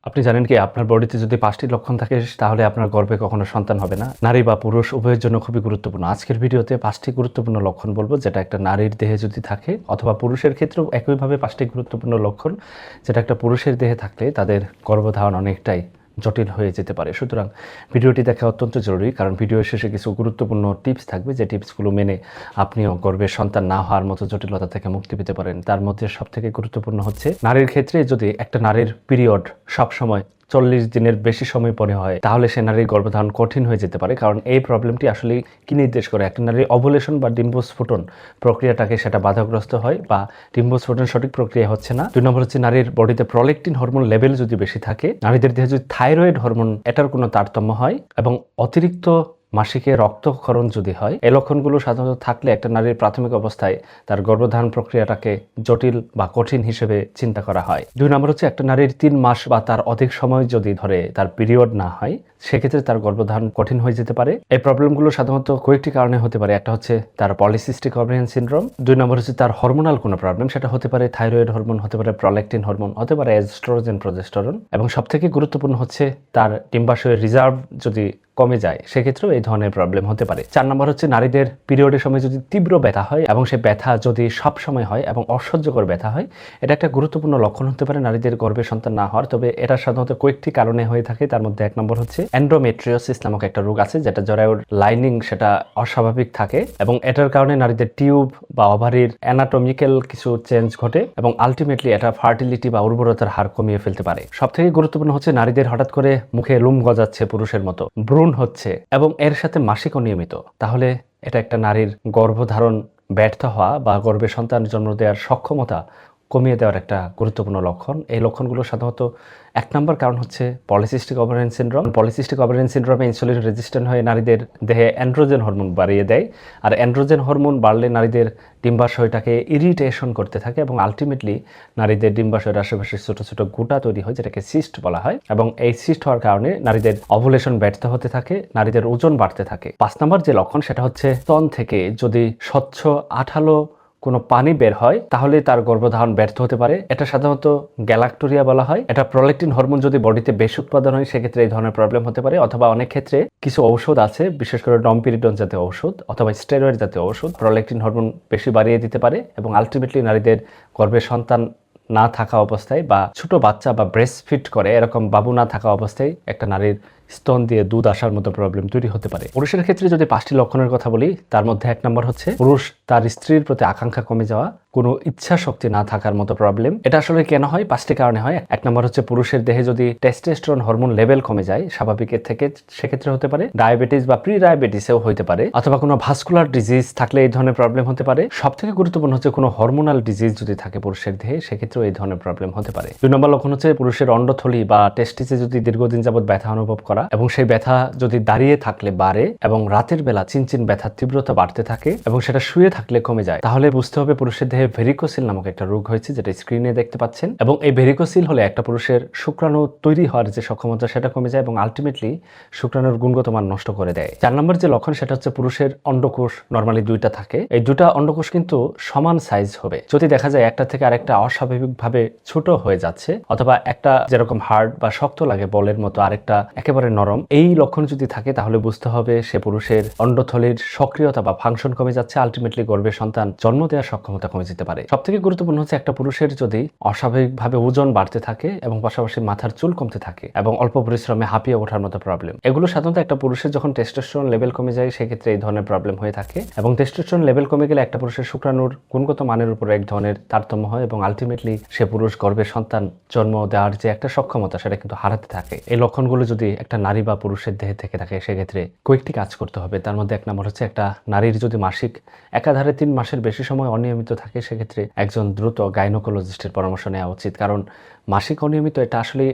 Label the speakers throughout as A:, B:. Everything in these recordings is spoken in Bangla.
A: আপনি জানেন কি আপনার বডিতে যদি 5টি লক্ষণ থাকে তাহলে আপনার গর্ভে কখনো সন্তান হবে না। নারী বা পুরুষ উভয়ের জন্য খুবই গুরুত্বপূর্ণ। আজকের ভিডিওতে 5টি গুরুত্বপূর্ণ লক্ষণ বলবো যেটা একটা নারীর দেহে যদি থাকে অথবা পুরুষের ক্ষেত্রেও একইভাবে 5টি গুরুত্বপূর্ণ লক্ষণ যেটা একটা পুরুষের দেহে থাকলে তাদের গর্ভধারণ অনেকটাই জটিল হয়ে যেতে পারে। সুতরাং ভিডিওটি দেখা অত্যন্ত জরুরি, কারণ ভিডিওর শেষে কিছু গুরুত্বপূর্ণ টিপস থাকবে যে টিপসগুলো মেনে আপনিও গর্ভের সন্তান না হওয়ার মতো জটিলতা থেকে মুক্তি পেতে পারেন। তার মধ্যে সবথেকে গুরুত্বপূর্ণ হচ্ছে নারীর ক্ষেত্রে যদি একটা নারীর পিরিয়ড সবসময় 40 দিনের বেশি সময় পরে হয় তাহলে সে নারীর গর্ভধারণ কঠিন হয়ে যেতে পারে। কারণ এই প্রবলেমটি আসলে কি নির্দেশ করে, একটা নারীর ওভুলেশন বা ডিম্বস্ফোটন প্রক্রিয়াটাকে সেটা বাধাগ্রস্ত হয় বা ডিম্বস্ফোটন সঠিক প্রক্রিয়া হচ্ছে না। 2 নম্বর হচ্ছে নারীর বডিতে প্রলেকটিন হরমোন লেভেল যদি বেশি থাকে, নারীদের দেহে যদি থাইরয়েড হরমোন এটার কোনো তারতম্য হয় এবং অতিরিক্ত মাসিকে রক্তক্ষরণ যদি হয়, এই লক্ষণগুলো সাধারণত থাকলে একটা নারীর প্রাথমিক অবস্থায় তার গর্ভধারণ প্রক্রিয়াটাকে জটিল বা কঠিন হিসেবে চিন্তা করা হয়। 2 নম্বর হচ্ছে একটা নারীর 3 মাস বা তার অধিক সময় যদি ধরে তার পিরিয়ড না হয়, সেক্ষেত্রে তার গর্ভধারণ কঠিন হয়ে যেতে পারে। এই প্রবলেমগুলো সাধারণত কয়েকটি কারণে হতে পারে। একটা হচ্ছে তার পলিসিস্টিক ওভারিয়ান সিনড্রোম। 2 নম্বর হচ্ছে তার হরমোনাল কোনো প্রবলেম, সেটা হতে পারে থাইরয়েড হরমোন, হতে পারে প্রলেকটিন হরমোন, হতে পারে এস্ট্রোজেন, প্রজেস্টেরন। এবং সবথেকে গুরুত্বপূর্ণ হচ্ছে তার ডিম্বাশয়ের রিজার্ভ যদি কমে যায়, সেক্ষেত্রেও এই ধরনের প্রবলেম হতে পারে। 4 নম্বর হচ্ছে নারীদের পিরিয়ডের সময় যদি তীব্র ব্যথা হয় এবং সেই ব্যথা যদি সব সময় হয় এবং অসহ্যকর ব্যথা হয়, এটা একটা গুরুত্বপূর্ণ লক্ষণ হতে পারে নারীদের গর্ভে সন্তান না হওয়ার। তবে এটা সাধারণত কয়েকটি কারণে হয়ে থাকে। তার মধ্যে 1 নম্বর হচ্ছে এন্ডোমেট্রিওসিস নামক একটা রোগ আছে, যেটা জরায়ুর লাইনিং সেটা অস্বাভাবিক থাকে এবং এটার কারণে নারীদের টিউব বা ওভারির অ্যানাটমিক্যাল কিছু চেঞ্জ ঘটে এবং আলটিমেটলি এটা ফার্টিলিটি বা উর্বরতার হার কমিয়ে ফেলতে পারে। সবথেকে গুরুত্বপূর্ণ হচ্ছে নারীদের হঠাৎ করে মুখে লোম গজাচ্ছে পুরুষের মতো, ভ্রূণ হচ্ছে এবং এর সাথে মাসিক অনিয়মিত, তাহলে এটা একটা নারীর গর্ভধারণ ব্যর্থ হওয়া বা গর্ভে সন্তান জন্ম দেওয়ার সক্ষমতা কমিয়ে দেওয়ার একটা গুরুত্বপূর্ণ লক্ষণ। এই লক্ষণগুলো সাধারণত 1 নম্বর কারণ হচ্ছে polycystic ovarian syndrome. Polycystic ovarian সিনড্রোমে ইনসুলিন রেজিস্ট্যান্ট হয়ে নারীদের দেহে অ্যান্ড্রোজেন হরমোন বাড়িয়ে দেয়, আর অ্যান্ড্রোজেন হরমোন বাড়লে নারীদের ডিম্বাশয়টাকে ইরিটেশন করতে থাকে এবং আলটিমেটলি নারীদের ডিম্বাশয়ের আশেপাশে ছোট ছোট গোটা তৈরি হয়, যেটাকে সিস্ট বলা হয়। এবং এই সিস্ট হওয়ার কারণে নারীদের ওভুলেশন ব্যর্থ হতে থাকে, নারীদের ওজন বাড়তে থাকে। 5 নম্বর যে লক্ষণ সেটা হচ্ছে স্তন থেকে যদি স্বচ্ছ আঠালো কোনো পানি বের হয় তাহলে তার গর্ভধারণ ব্যর্থ হতে পারে। এটা সাধারণত গ্যালাক্টোরিয়া বলা হয়। এটা প্রলেকটিন হরমোন যদি বডিতে বেশি উৎপাদন হয়, সেক্ষেত্রে এই ধরনের প্রবলেম হতে পারে। অথবা অনেক ক্ষেত্রে কিছু ঔষধ আছে, বিশেষ করে ডমপিরিডন জাতীয় ঔষধ অথবা স্টেরয়েড জাতীয় ঔষধ প্রলেকটিন হরমোন বেশি বাড়িয়ে দিতে পারে এবং আলটিমেটলি নারীদের গর্ভে সন্তান না থাকা অবস্থায় বা ছোট বাচ্চা বা ব্রেস্ট ফিড করে এরকম বাবু না থাকা অবস্থায় একটা নারীর স্তন দিয়ে দুধ আসার মতো প্রবলেম তৈরি হতে পারে। পুরুষের ক্ষেত্রে যদি 5টি লক্ষণের কথা বলি, তার মধ্যে 1 নম্বর হচ্ছে পুরুষ তার স্ত্রীর প্রতি আকাঙ্ক্ষা কমে যাওয়া, কোনো ইচ্ছা শক্তি না থাকার মতো প্রবলেম। এটা আসলে কেন হয়? 5টি কারণে হয়। 1 নম্বর হচ্ছে পুরুষের দেহে যদি টেস্টোস্টেরন হরমোন লেভেল কমে যায় স্বাভাবিকের থেকে, সেক্ষেত্রে হতে পারে ডায়াবেটিস বা প্রি ডায়াবেটিসেও হতে পারে, অথবা কোনো ভাস্কুলার ডিজিজ থাকলে এই ধরনের প্রবলেম হতে পারে। সবথেকে গুরুত্বপূর্ণ হচ্ছে কোনো হরমোনাল ডিজিজ যদি থাকে পুরুষের দেহে, সেক্ষেত্রেও এই ধরনের প্রবলেম হতে পারে। 2 নম্বর লক্ষণ হচ্ছে পুরুষের অন্ডথলি বা টেস্টিসে যদি দীর্ঘদিন যাবত ব্যথা অনুভব করা এবং সেই ব্যথা যদি দাঁড়িয়ে থাকলে বাড়ে এবং রাতের বেলা চিনচিন ব্যথার তীব্রতা বাড়তে থাকে এবং সেটা শুয়ে থাকলে কমে যায়, তাহলে বুঝতে হবে পুরুষের দেহে ভেরিকোসিল নামক একটা রোগ হয়েছে, যেটা স্ক্রিনে দেখতে পাচ্ছেন। এবং এই ভেরিকোসিল হলে একটা পুরুষের শুক্রাণু তৈরি হওয়ার যে সক্ষমতা সেটা কমে যায় এবং আলটিমেটলি শুক্রাণুর গুণগত মান নষ্ট করে দেয়। 4 নম্বর যে লক্ষণ সেটা হচ্ছে পুরুষের অন্ডকোষ নরমালি 2টা থাকে, এই 2টা অন্ডকোষ কিন্তু সমান সাইজ হবে। যদি দেখা যায় একটা থেকে আরেকটা অস্বাভাবিকভাবে ছোট হয়ে যাচ্ছে অথবা একটা যেরকম হার্ড বা শক্ত লাগে বলের মতো আরেকটা একেবারে নরম, এই লক্ষণ যদি থাকে তাহলে বুঝতে হবে সে পুরুষের অন্ডথলির সক্রিয়তা বা ফাংশন কমে যাচ্ছে, আলটিমেটলি গর্ভে সন্তান জন্ম দেওয়ার সক্ষমতা কমে যেতে পারে। সবথেকে গুরুত্বপূর্ণ হচ্ছে একটা পুরুষের যদি অস্বাভাবিকভাবে ওজন বাড়তে থাকে এবং পাশাপাশি মাথার চুল কমতে থাকে এবং অল্প পরিশ্রমে হাঁপিয়ে ওঠার মতো প্রবলেম, এগুলো সাধারণত একটা পুরুষের যখন টেস্টোস্টেরন লেভেল কমে যায় সেক্ষেত্রে এই ধরনের প্রবলেম হয়ে থাকে। এবং টেস্টোস্টেরন লেভেল কমে গেলে একটা পুরুষের শুক্রাণুর গুণগত মানের উপর এক ধরনের তারতম্য হয় এবং আলটিমেটলি সে পুরুষ গর্ভে সন্তান জন্ম দেওয়ার যে একটা সক্ষমতা সেটা কিন্তু হারাতে থাকে। এই লক্ষণগুলো যদি একটা নারী বা পুরুষের দেহে থেকে থাকে, সেক্ষেত্রে কয়েকটি কাজ করতে হবে। তার মধ্যে 1 নম্বর হচ্ছে একটা নারীর যদি মাসিক একাধারে 3 মাসের বেশি সময় অনিয়মিত থাকে, সেক্ষেত্রে একজন দ্রুত গাইনোকোলজিস্টের পরামর্শ নেওয়া উচিত। কারণ মাসিক অনিয়মিত এটা আসলে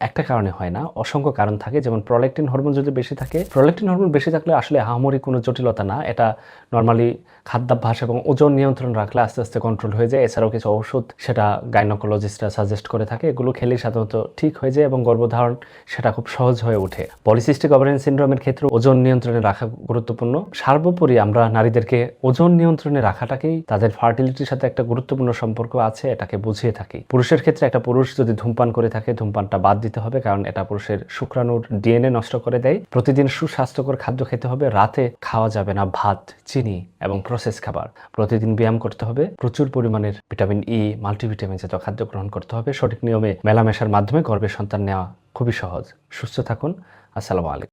A: একটা কারণে হয় না, অসংখ্য কারণ থাকে। যেমন প্রলেকটিন হরমোন যদি বেশি থাকে, প্রলেকটিন হরমোন বেশি থাকলে আসলে আহামরি কোনো জটিলতা না, এটা নর্মালি খাদ্যাভ্যাস এবং ওজন নিয়ন্ত্রণ রাখলে আস্তে আস্তে কন্ট্রোল হয়ে যায়। এছাড়াও কিছু ওষুধ সেটা গাইনোকোলজিস্টরা সাজেস্ট করে থাকে, এগুলো খেলে সাধারণত ঠিক হয়ে যায় এবং গর্ভধারণ সেটা খুব সহজ হয়ে ওঠে। পলিসিস্টিক ওভারিয়ান সিনড্রোমের ক্ষেত্রে ওজন নিয়ন্ত্রণে রাখা গুরুত্বপূর্ণ। সর্বোপরি আমরা নারীদেরকে ওজন নিয়ন্ত্রণে রাখাটাকেই তাদের ফার্টিলিটির সাথে একটা গুরুত্বপূর্ণ সম্পর্ক আছে, এটাকে বুঝিয়ে থাকি। পুরুষের ক্ষেত্রে একটা পুরুষ যদি ধূমপান করে থাকে, ধূমপানটা বাদ দিতে দিতে হবে, কারণ এটা পুরুষের শুক্রাণুর ডিএনএ নষ্ট করে দেয়। প্রতিদিন সুস্বাস্থ্যকর খাদ্য খেতে হবে, রাতে খাওয়া যাবে না ভাত, চিনি এবং প্রসেস খাবার। প্রতিদিন ব্যায়াম করতে হবে, প্রচুর পরিমাণের ভিটামিন ই, মাল্টিভিটামিন জাতীয় খাদ্য গ্রহণ করতে হবে। সঠিক নিয়মে মেলামেশার মাধ্যমে গর্ভে সন্তান নেওয়া খুবই সহজ। সুস্থ থাকুন। আসসালামু আলাইকুম।